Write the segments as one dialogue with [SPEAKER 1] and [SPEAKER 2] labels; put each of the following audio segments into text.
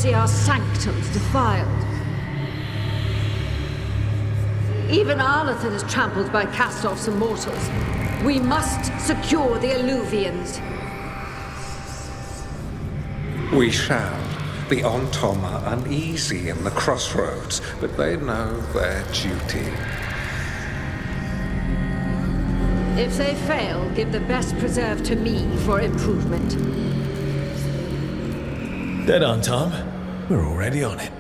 [SPEAKER 1] see our sanctums defiled. Even Arlathan is trampled by cast-offs and mortals. We must secure the Alluvians.
[SPEAKER 2] We shall. The Ontom are uneasy in the crossroads, but they know their duty.
[SPEAKER 1] If they fail, give the best preserve to me for improvement.
[SPEAKER 3] Dead on, Tom. We're already on it.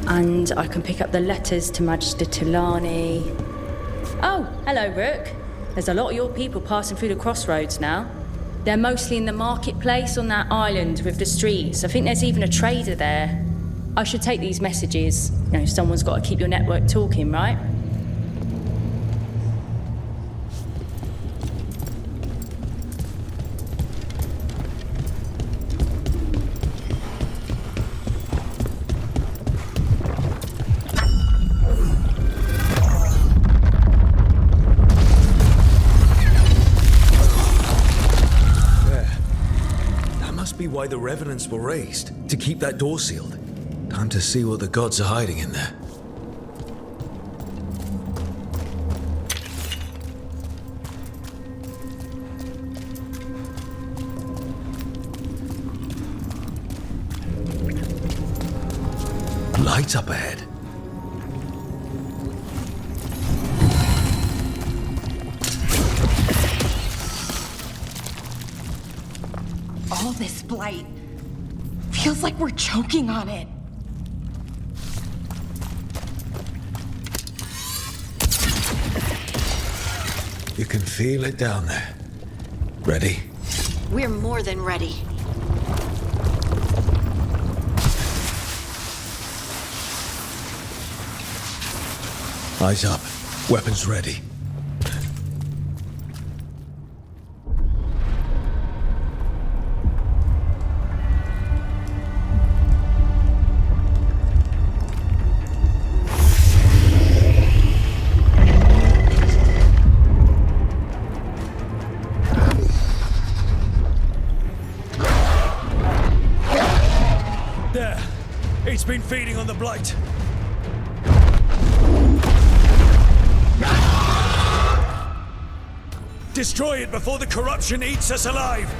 [SPEAKER 4] And I can pick up the letters to Magister Tilani. Oh, hello, Rook. There's a lot of your people passing through the crossroads now. They're mostly in the marketplace on that island with the streets. I think there's even a trader there. I should take these messages. You know, someone's got to keep your network talking, right?
[SPEAKER 3] Be why the revenants were raised, to keep that door sealed. Time to see what the gods are hiding in there. Lights up ahead.
[SPEAKER 5] All this blight feels like we're choking on it.
[SPEAKER 3] You can feel it down there. Ready?
[SPEAKER 6] We're more than ready.
[SPEAKER 3] Eyes up. Weapons ready. It's been feeding on the blight. Destroy it before the corruption eats us alive!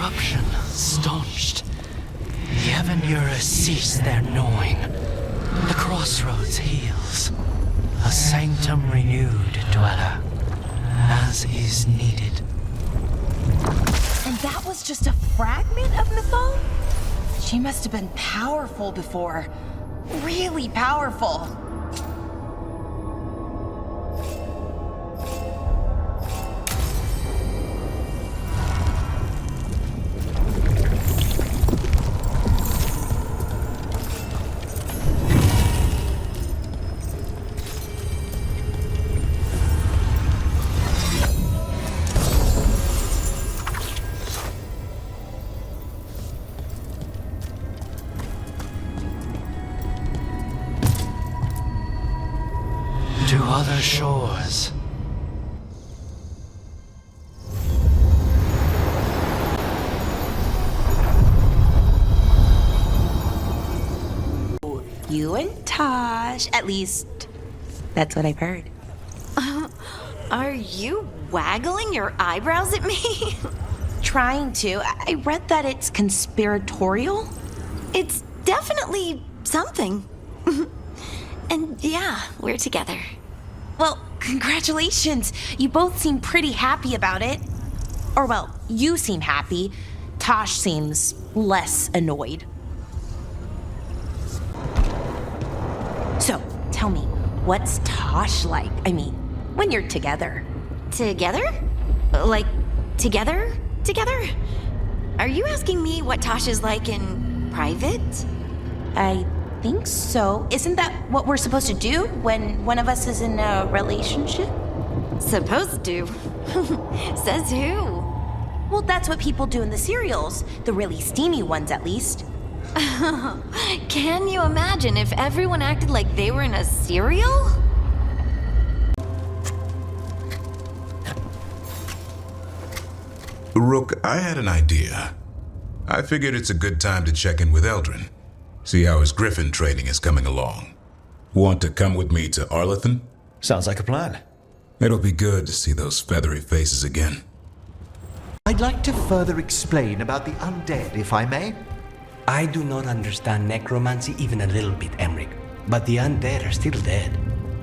[SPEAKER 7] corruption staunched. The Evanura cease their gnawing. The crossroads heals. A sanctum renewed, dweller, as is needed.
[SPEAKER 5] And that was just a fragment of Mythal? She must have been powerful before. Really powerful.
[SPEAKER 7] To other shores.
[SPEAKER 5] You and Tosh, at least that's what I've heard.
[SPEAKER 6] Are you waggling your eyebrows at me?
[SPEAKER 5] Trying to. I read that it's conspiratorial.
[SPEAKER 6] It's definitely something. And yeah, we're together.
[SPEAKER 5] Well, congratulations. You both seem pretty happy about it. Or, well, you seem happy. Tosh seems less annoyed. So, tell me, what's Tosh like? I mean, when you're together.
[SPEAKER 6] Together? Like, together? Together? Are you asking me what Tosh is like in private?
[SPEAKER 5] I think so. Isn't that what we're supposed to do when one of us is in a relationship?
[SPEAKER 6] Supposed to. Says who?
[SPEAKER 5] Well, that's what people do in the serials. The really steamy ones, at least.
[SPEAKER 6] Can you imagine if everyone acted like they were in a serial?
[SPEAKER 8] Rook, I had an idea. I figured it's a good time to check in with Eldrin. See how his Griffin training is coming along. Want to come with me to Arlethan?
[SPEAKER 3] Sounds like a plan.
[SPEAKER 8] It'll be good to see those feathery faces again.
[SPEAKER 9] I'd like to further explain about the undead, if I may.
[SPEAKER 10] I do not understand necromancy even a little bit, Emmerich, but the undead are still dead.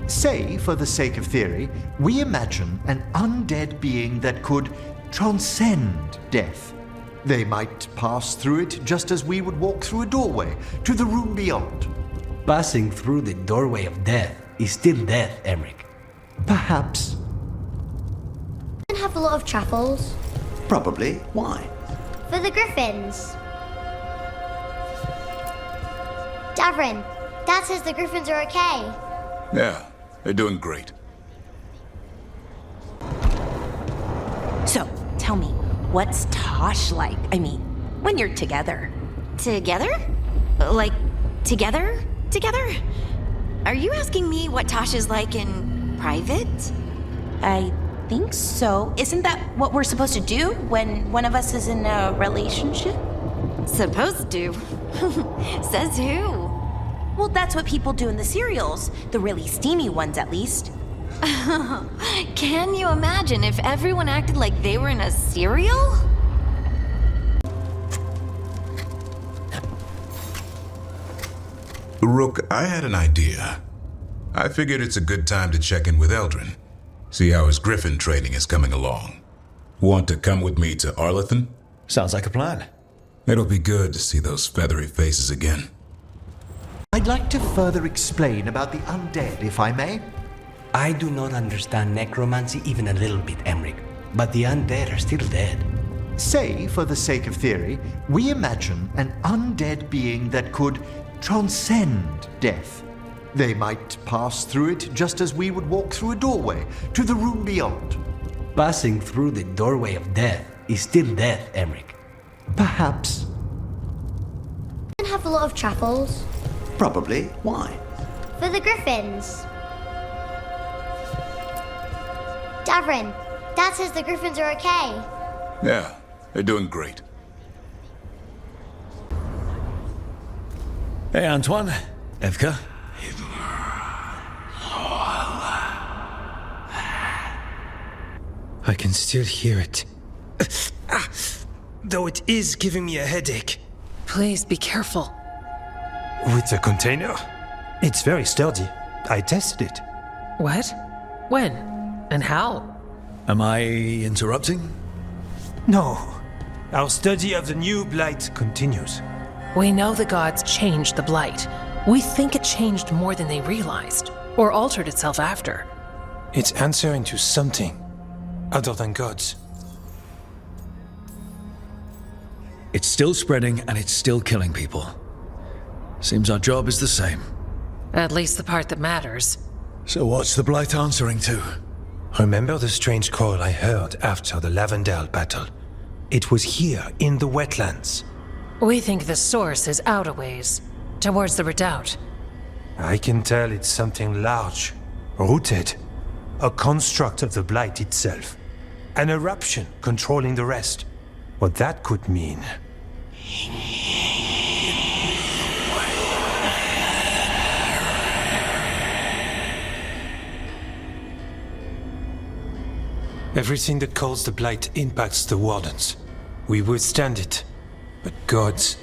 [SPEAKER 9] Say, for the sake of theory, we imagine an undead being that could transcend death. They might pass through it just as we would walk through a doorway to the room beyond.
[SPEAKER 10] Passing through the doorway of death is still death, Emmerich.
[SPEAKER 9] Perhaps.
[SPEAKER 11] Have a lot of truffles.
[SPEAKER 9] Probably. Why?
[SPEAKER 11] For the griffins. Davrin, Dad says the griffins are okay.
[SPEAKER 8] Yeah, they're doing great.
[SPEAKER 5] So, tell me, what's Tosh like? I mean, when you're together.
[SPEAKER 6] Together? Like, together? Together? Are you asking me what Tosh is like in private?
[SPEAKER 5] I think so. Isn't that what we're supposed to do when one of us is in a relationship?
[SPEAKER 6] Supposed to. Says who?
[SPEAKER 5] Well, that's what people do in the serials. The really steamy ones, at least.
[SPEAKER 6] Can you imagine if everyone acted like they were in a serial?
[SPEAKER 8] Rook, I had an idea. I figured it's a good time to check in with Eldrin. See how his Griffin training is coming along. Want to come with me to Arlethan?
[SPEAKER 3] Sounds like a plan.
[SPEAKER 8] It'll be good to see those feathery faces again.
[SPEAKER 9] I'd like to further explain about the undead, if I may.
[SPEAKER 10] I do not understand necromancy even a little bit, Emmerich, but the undead are still dead.
[SPEAKER 9] Say, for the sake of theory, we imagine an undead being that could transcend death. They might pass through it just as we would walk through a doorway to the room beyond.
[SPEAKER 10] Passing through the doorway of death is still death, Emmerich.
[SPEAKER 9] Perhaps.
[SPEAKER 11] Have a lot of truffles.
[SPEAKER 9] Probably. Why?
[SPEAKER 11] For the griffins. Davrin, Dad says the griffins are okay.
[SPEAKER 8] Yeah, they're doing great.
[SPEAKER 3] Hey, Antoine. Evka.
[SPEAKER 12] I can still hear it.
[SPEAKER 3] though it is giving me a headache.
[SPEAKER 12] Please be careful.
[SPEAKER 3] With the container? It's very sturdy. I tested it.
[SPEAKER 12] What? When? And how?
[SPEAKER 3] Am I interrupting? No. Our study of the new blight continues.
[SPEAKER 12] We know the gods changed the blight. We think it changed more than they realized, or altered itself after.
[SPEAKER 3] It's answering to something other than gods. It's still spreading and it's still killing people. Seems our job is the same.
[SPEAKER 12] At least the part that matters.
[SPEAKER 3] So what's the blight answering to? Remember the strange call I heard after the Lavendale battle? It was here in the wetlands.
[SPEAKER 12] We think the source is out a ways, towards the redoubt.
[SPEAKER 3] I can tell it's something large, rooted. A construct of the blight itself. An eruption controlling the rest. What that could mean. Everything that calls the blight impacts the wardens. We withstand it. But gods,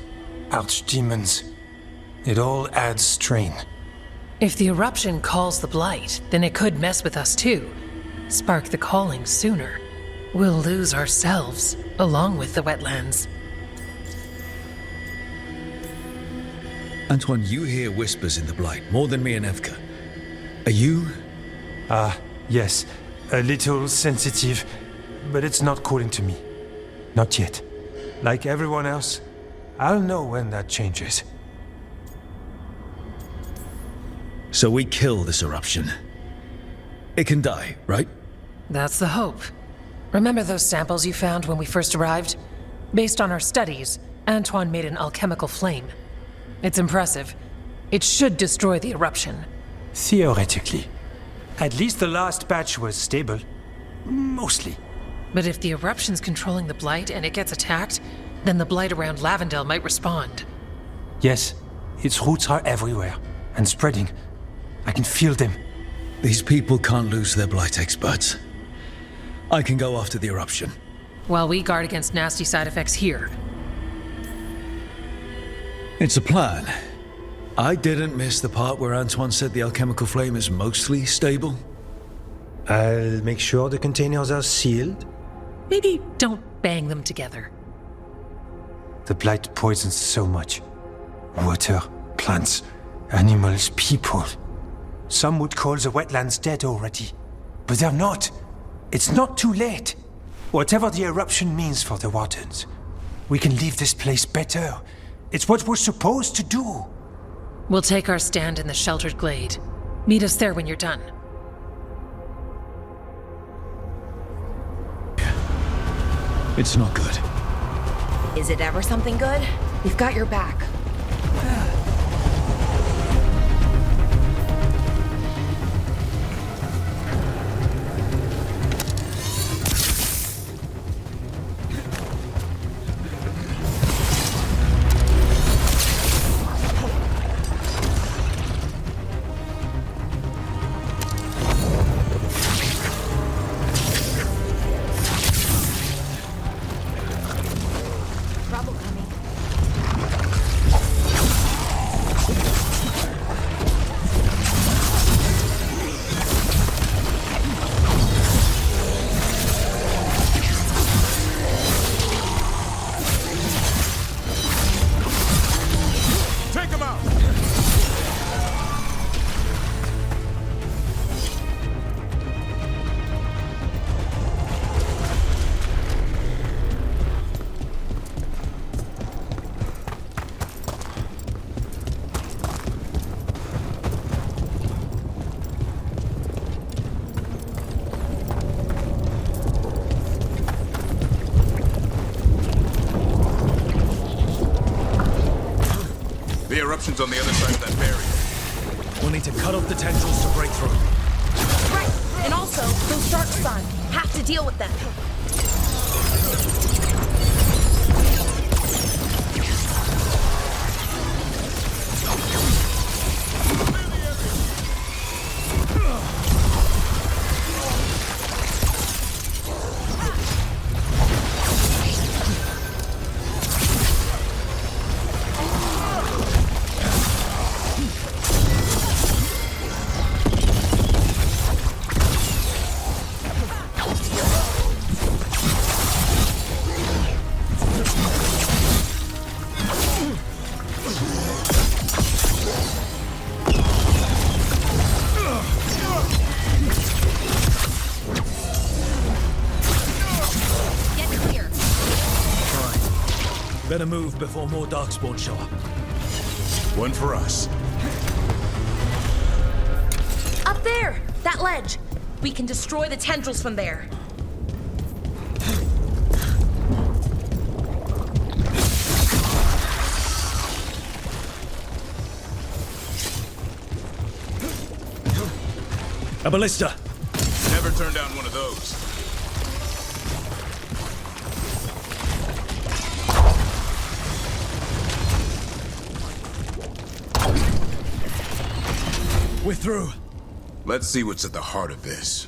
[SPEAKER 3] archdemons, it all adds strain.
[SPEAKER 12] If the eruption calls the blight, then it could mess with us too. Spark the calling sooner. We'll lose ourselves, along with the wetlands.
[SPEAKER 3] Antoine, you hear whispers in the blight, more than me and Evka. Are you? Yes. A little sensitive, but it's not calling to me. Not yet. Like everyone else, I'll know when that changes. So we kill this eruption. It can die, right?
[SPEAKER 12] That's the hope. Remember those samples you found when we first arrived? Based on our studies, Antoine made an alchemical flame. It's impressive. It should destroy the eruption.
[SPEAKER 3] Theoretically. At least the last batch was stable. Mostly.
[SPEAKER 12] But if the eruption's controlling the blight and it gets attacked, then the blight around Lavendale might respond.
[SPEAKER 3] Yes, its roots are everywhere, and spreading. I can feel them. These people can't lose their blight experts. I can go after the eruption.
[SPEAKER 12] While we guard against nasty side effects here.
[SPEAKER 3] It's a plan. I didn't miss the part where Antoine said the alchemical flame is mostly stable. I'll make sure the containers are sealed.
[SPEAKER 12] Maybe don't bang them together.
[SPEAKER 3] The blight poisons so much. Water, plants, animals, people. Some would call the wetlands dead already. But they're not. It's not too late. Whatever the eruption means for the wardens, we can leave this place better. It's what we're supposed to do.
[SPEAKER 12] We'll take our stand in the sheltered glade. Meet us there when you're done.
[SPEAKER 3] It's not good.
[SPEAKER 5] Is it ever something good? We've got your back.
[SPEAKER 8] The eruption's on the other side of that barrier.
[SPEAKER 3] We'll need to cut off the tendrils to break through.
[SPEAKER 5] Right, and also, those dark sun. Have to deal with them.
[SPEAKER 13] Better move before more Darkspawn show up.
[SPEAKER 8] One for us.
[SPEAKER 5] Up there! That ledge! We can destroy the tendrils from there.
[SPEAKER 13] A ballista!
[SPEAKER 8] Never turn down one of those.
[SPEAKER 13] We're through.
[SPEAKER 8] Let's see what's at the heart of this.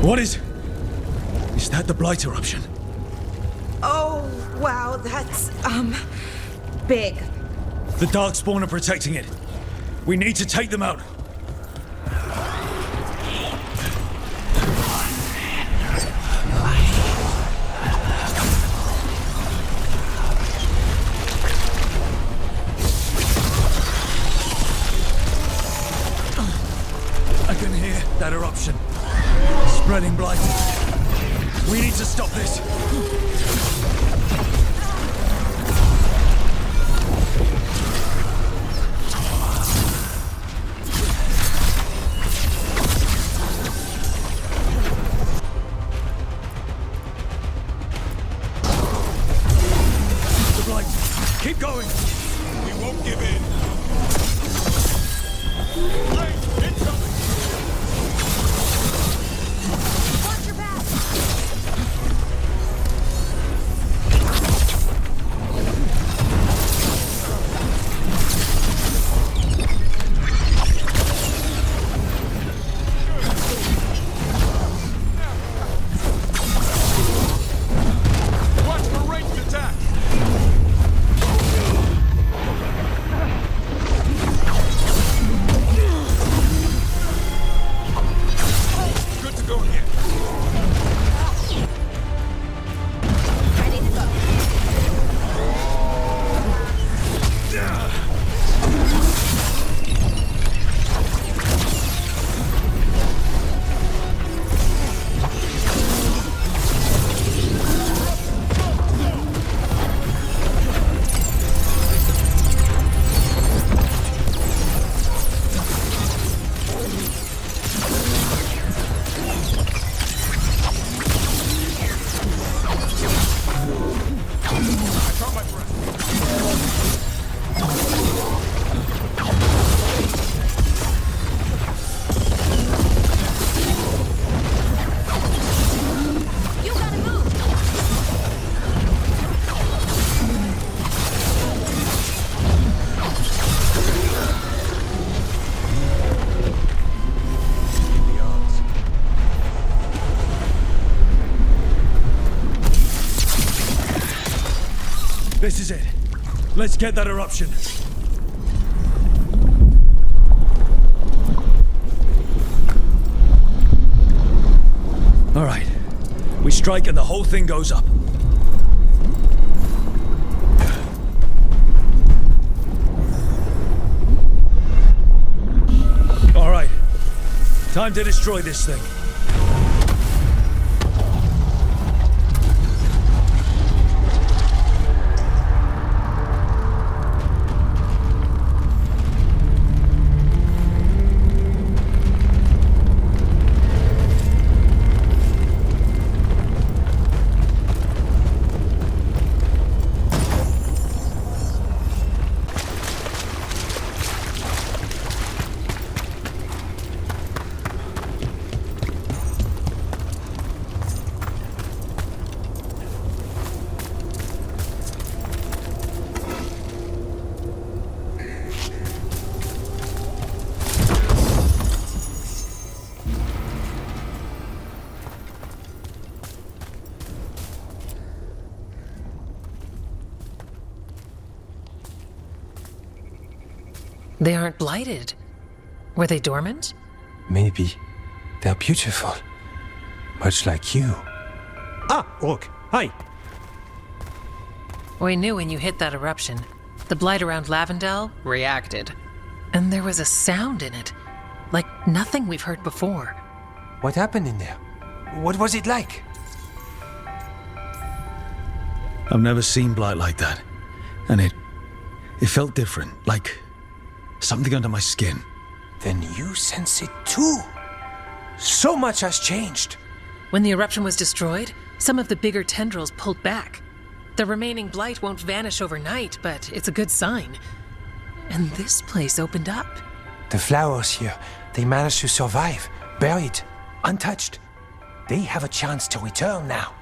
[SPEAKER 13] What is that the Blight eruption?
[SPEAKER 5] Oh, wow, that's, big.
[SPEAKER 13] The Darkspawn are protecting it. We need to take them out. I can hear that eruption. Spreading blight. We need to stop this. The blight. Keep going.
[SPEAKER 8] We won't give in.
[SPEAKER 13] This is it. Let's get that eruption. All right. We strike and the whole thing goes up. All right. Time to destroy this thing.
[SPEAKER 12] They aren't blighted. Were they dormant?
[SPEAKER 3] Maybe. They're beautiful. Much like you.
[SPEAKER 10] Ah, Rook, hi.
[SPEAKER 12] We knew when you hit that eruption. The blight around Lavendel reacted. And there was a sound in it, like nothing we've heard before.
[SPEAKER 3] What happened in there? What was it like?
[SPEAKER 13] I've never seen blight like that. And it felt different, like something under my skin.
[SPEAKER 3] Then you sense it too. So much has changed.
[SPEAKER 12] When the eruption was destroyed, some of the bigger tendrils pulled back. The remaining blight won't vanish overnight, but it's a good sign. And this place opened up.
[SPEAKER 3] The flowers here, they managed to survive, buried, untouched. They have a chance to return now.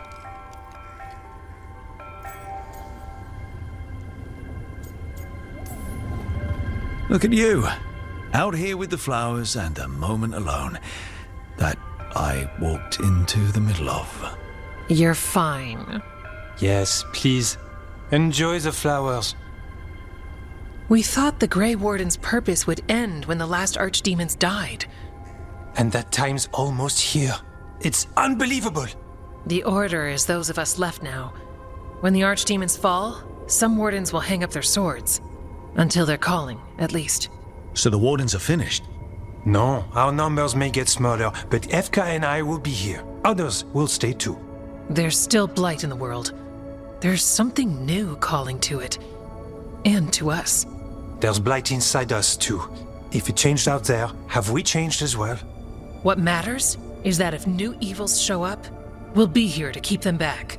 [SPEAKER 13] Look at you, out here with the flowers and a moment alone that I walked into the middle of.
[SPEAKER 12] You're fine.
[SPEAKER 3] Yes, please. Enjoy the flowers.
[SPEAKER 12] We thought the Grey Warden's purpose would end when the last archdemons died.
[SPEAKER 3] And that time's almost here. It's unbelievable.
[SPEAKER 12] The Order is those of us left now. When the archdemons fall, some wardens will hang up their swords. Until they're calling, at least.
[SPEAKER 13] So the wardens are finished?
[SPEAKER 3] No, our numbers may get smaller, but Evka and I will be here. Others will stay too.
[SPEAKER 12] There's still blight in the world. There's something new calling to it. And to us.
[SPEAKER 3] There's blight inside us too. If it changed out there, have we changed as well?
[SPEAKER 12] What matters is that if new evils show up, we'll be here to keep them back.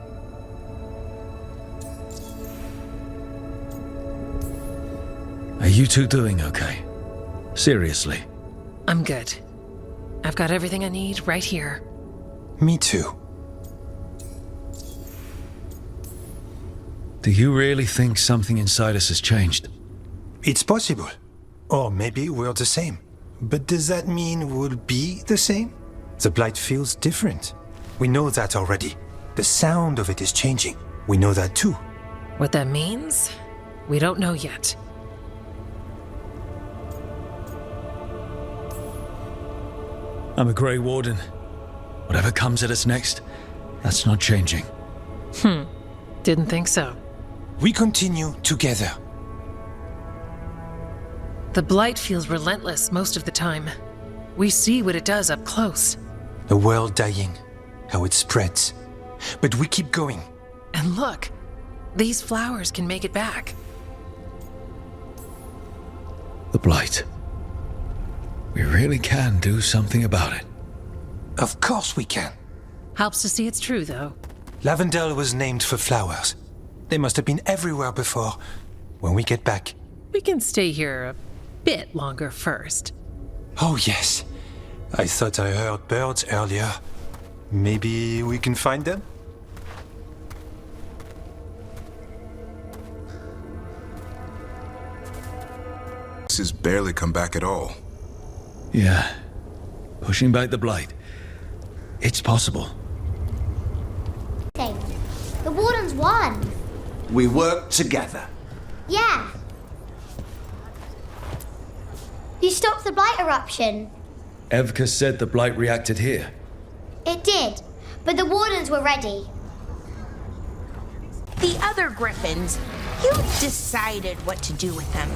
[SPEAKER 13] Are you two doing okay? Seriously?
[SPEAKER 12] I'm good. I've got everything I need right here.
[SPEAKER 3] Me too.
[SPEAKER 13] Do you really think something inside us has changed?
[SPEAKER 3] It's possible. Or maybe we're the same. But does that mean we'll be the same? The blight feels different. We know that already. The sound of it is changing. We know that too.
[SPEAKER 12] What that means, we don't know yet.
[SPEAKER 13] I'm a Grey Warden. Whatever comes at us next, that's not changing.
[SPEAKER 12] Didn't think so.
[SPEAKER 3] We continue together.
[SPEAKER 12] The blight feels relentless most of the time. We see what it does up close.
[SPEAKER 3] The world dying, how it spreads. But we keep going.
[SPEAKER 12] And look, these flowers can make it back.
[SPEAKER 13] The blight. We really can do something about it.
[SPEAKER 3] Of course we can.
[SPEAKER 12] Helps to see it's true, though.
[SPEAKER 3] Lavendel was named for flowers. They must have been everywhere before. When we get back.
[SPEAKER 12] We can stay here a bit longer first.
[SPEAKER 3] Oh, yes. I thought I heard birds earlier. Maybe we can find them?
[SPEAKER 8] This has barely come back at all.
[SPEAKER 13] Yeah. Pushing back the blight. It's possible.
[SPEAKER 11] The Wardens won.
[SPEAKER 9] We work together.
[SPEAKER 11] Yeah. You stopped the blight eruption.
[SPEAKER 13] Evka said the blight reacted here.
[SPEAKER 11] It did, but the Wardens were ready.
[SPEAKER 5] The other Griffins, you decided what to do with them.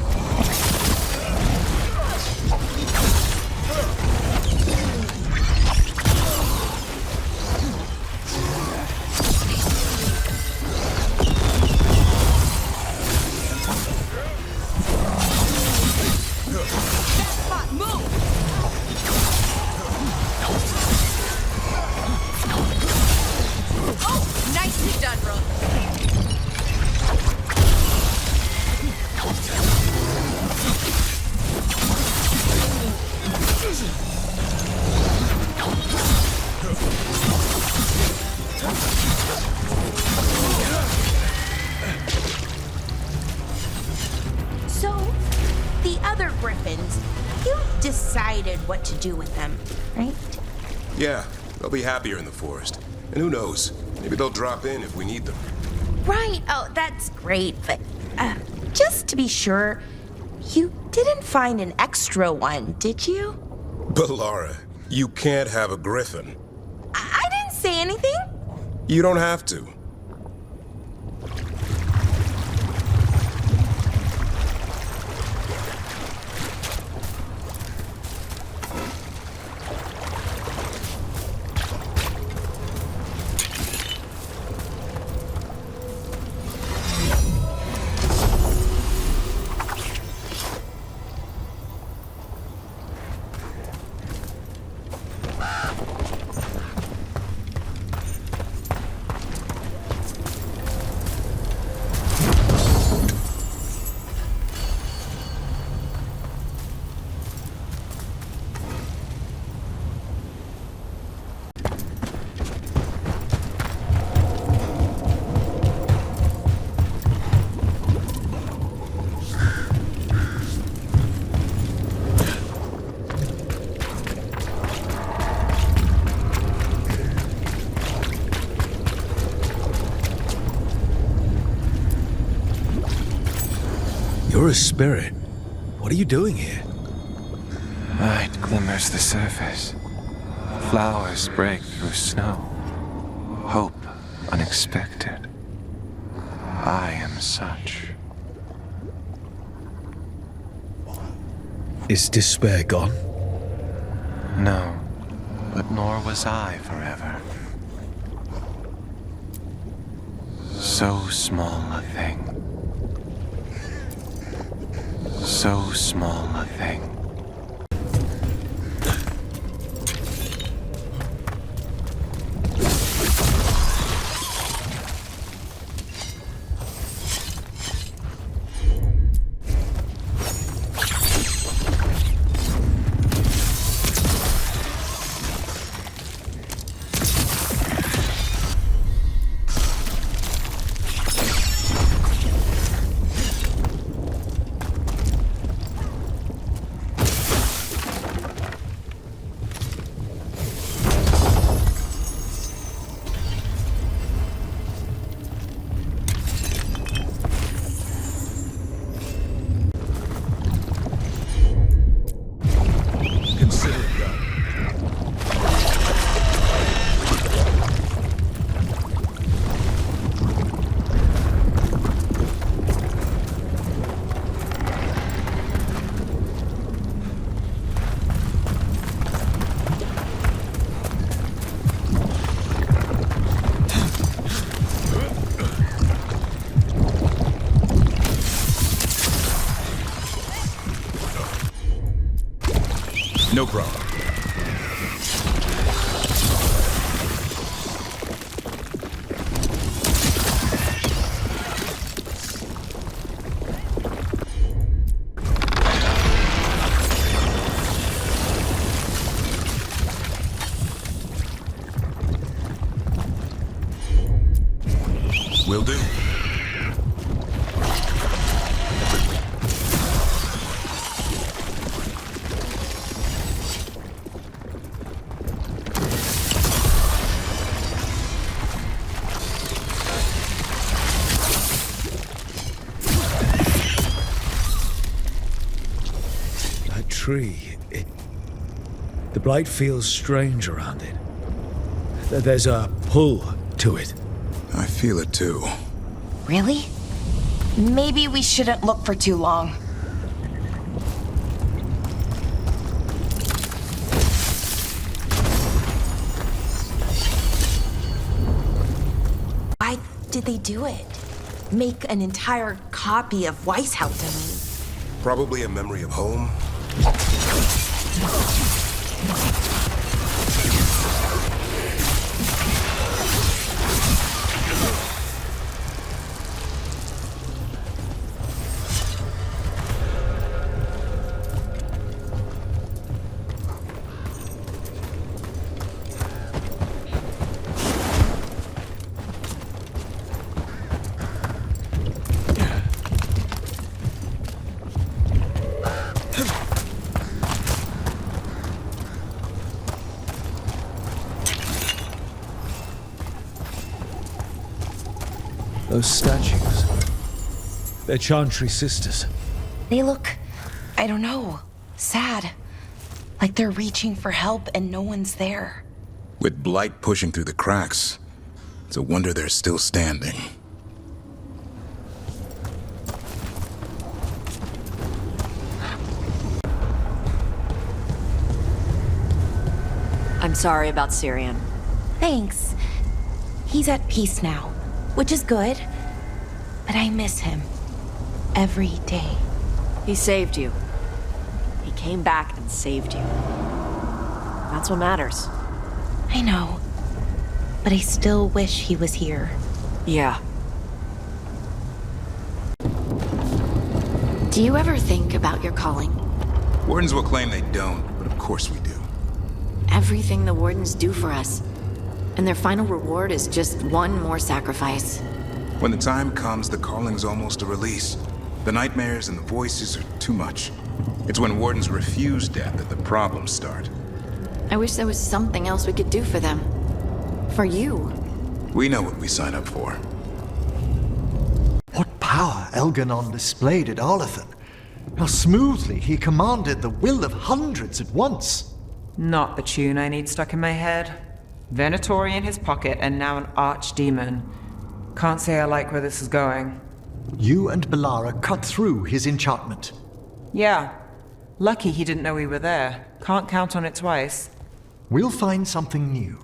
[SPEAKER 5] So, the other Griffins, you decided what to do with them, right?
[SPEAKER 8] Yeah, they'll be happier in the forest. And who knows, maybe they'll drop in if we need them.
[SPEAKER 5] Right, oh, that's great, but just to be sure, you didn't find an extra one, did you?
[SPEAKER 8] But Lara, you can't have a griffin.
[SPEAKER 5] I didn't say anything.
[SPEAKER 8] You don't have to.
[SPEAKER 13] You're a spirit. What are you doing here?
[SPEAKER 3] Light glimmers the surface. Flowers break through snow. Hope unexpected. I am such.
[SPEAKER 13] Is despair gone?
[SPEAKER 3] No, but nor was I forever. So small a thing. So small a thing.
[SPEAKER 8] No problem. Will do.
[SPEAKER 13] Tree. The blight feels strange around it. There's a pull to it.
[SPEAKER 8] I feel it too.
[SPEAKER 5] Really? Maybe we shouldn't look for too long. Why did they do it? Make an entire copy of Weishaupt?
[SPEAKER 8] Probably a memory of home.
[SPEAKER 13] Those statues. They're Chantry sisters.
[SPEAKER 5] They look, I don't know, sad. Like they're reaching for help and no one's there.
[SPEAKER 8] With blight pushing through the cracks, it's a wonder they're still standing.
[SPEAKER 6] I'm sorry about Syrian.
[SPEAKER 5] Thanks. He's at peace now, which is good. But I miss him. Every day.
[SPEAKER 6] He saved you. He came back and saved you. That's what matters.
[SPEAKER 5] I know. But I still wish he was here.
[SPEAKER 6] Yeah. Do you ever think about your calling?
[SPEAKER 8] Wardens will claim they don't, but of course we do.
[SPEAKER 6] Everything the Wardens do for us. And their final reward is just one more sacrifice.
[SPEAKER 8] When the time comes, the calling's almost a release. The nightmares and the voices are too much. It's when Wardens refuse death that the problems start.
[SPEAKER 6] I wish there was something else we could do for them. For you.
[SPEAKER 8] We know what we sign up for.
[SPEAKER 9] What power Elganon displayed at Arlathan. How smoothly he commanded the will of hundreds at once.
[SPEAKER 14] Not the tune I need stuck in my head. Venatori in his pocket and now an archdemon. Can't say I like where this is going.
[SPEAKER 9] You and Belara cut through his enchantment.
[SPEAKER 14] Yeah. Lucky he didn't know we were there. Can't count on it twice.
[SPEAKER 9] We'll find something new.